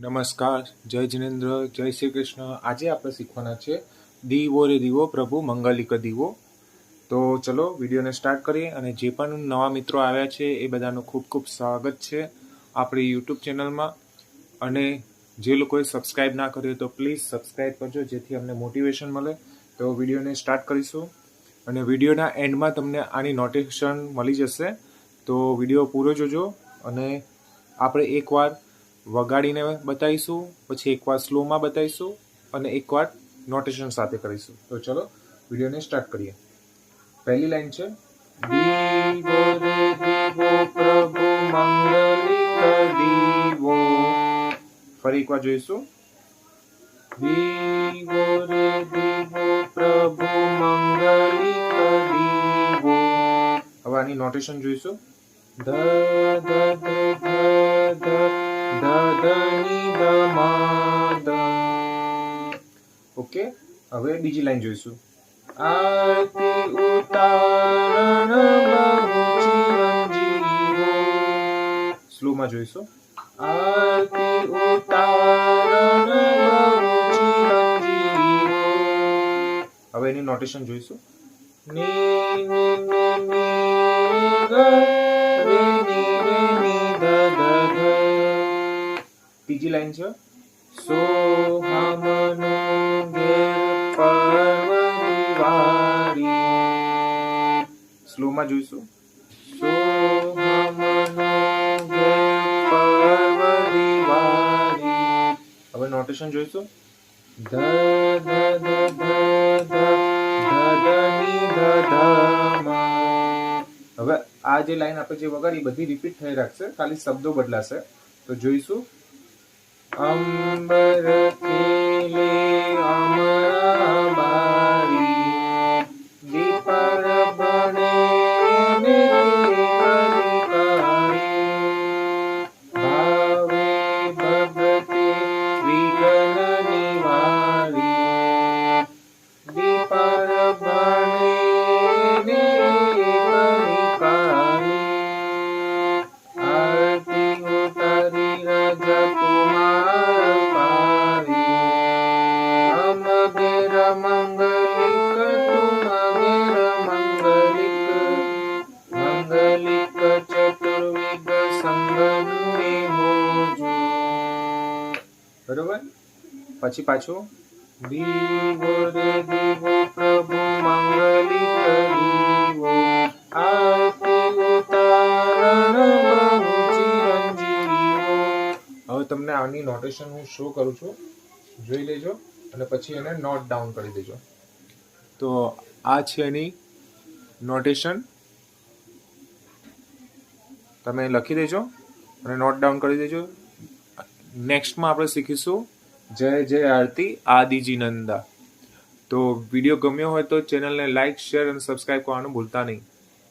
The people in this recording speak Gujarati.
નમસ્કાર, જય જિનેન્દ્ર, જય શ્રી કૃષ્ણ. આજે આપણે શીખવાના છે દીવો રે દીવો પ્રભુ મંગલિક દીવો. તો ચલો વિડીયોને સ્ટાર્ટ કરીએ. અને જે પણ નવા મિત્રો આવ્યા છે એ બધાનું ખૂબ ખૂબ સ્વાગત છે આપણી યુટ્યુબ ચેનલમાં. અને જે લોકોએ સબસ્ક્રાઈબ ના કર્યું તો પ્લીઝ સબસ્ક્રાઈબ કરજો, જેથી અમને મોટિવેશન મળે. તો વિડીયોને સ્ટાર્ટ કરીશું. અને વિડીયોના એન્ડમાં તમને આની નોટિફિકેશન મળી જશે, તો વિડીયો પૂરો જોજો. અને આપણે એકવાર વગાડીને બતાવીશું, પછી એકવાર સ્લોમાં બતાવીશું, અને એકવાર નોટેશન સાથે કરીશું. તો ચલો વિડીયોને સ્ટાર્ટ કરીએ. પહેલી લાઈન છે દીવો રે દીવો પ્રભુ મંગલિક દીવો. ફરી એકવાર જોઈશું. દીવો રે દીવો પ્રભુ મંગલિક દીવો. હવે આની નોટેશન જોઈશું. The the the the the the ની ધ મા ધ. ઓકે, હવે બીજી લાઈન જોઈશું. આરતી ઉતારણ બહુ ચિરંજીવો. સ્લોમાં જોઈશું. આરતી ઉતારણ બહુ ચિરંજીવો. હવે એની નોટેશન જોઈશું. ની ની ની ની ગ રે ની ધ ધ ધ. ત્રીજી લાઈન છે સોહામનો ઘેર પર્વ દિવાળી. સ્લોમાં જોઈશું. સોહામનો ઘેર પર્વ દિવાળી. હવે નોટેશન જોઈશું. The the the the the the ની ધ ધ મા. હવે આ જે લાઈન આપણે જે વગાડી બધી રિપીટ થઈ રાખશે, ખાલી શબ્દો બદલાશે. તો જોઈશું. અંબર ખેલે અમરા બારી, દીપર બને ને કલિકારી, ભાવે ભગતે વિઘ્ન નિવારી, દીપર બને ને કલિકારી, આરતી ઉતારી રાજા કુમાર પારી, અમ ઘેર મંગલિક તુમ ઘેર મંગલિક, મંગલિક ચતુર્વિધ સંગને હોજો. બરોબર. પછી પાછું દીવો રે દીવો પ્રભુ મંગલિક દીવો, આરતી ઉતારણ બહુ ચિરંજીવો. હવે તમને આની નોટેશન હું શો કરું છું, જોઈ લેજો અને પછી એને નોટ ડાઉન કરી દેજો. તો આ છે એની નોટેશન, તમે લખી દેજો અને નોટ ડાઉન કરી દેજો. નેક્સ્ટમાં આપણે શીખીશું જય જય આરતી આદિજી નંદા. તો વિડીયો ગમ્યો હોય તો ચેનલને લાઈક, શેર અને સબસ્ક્રાઈબ કરવાનું ભૂલતા નહીં.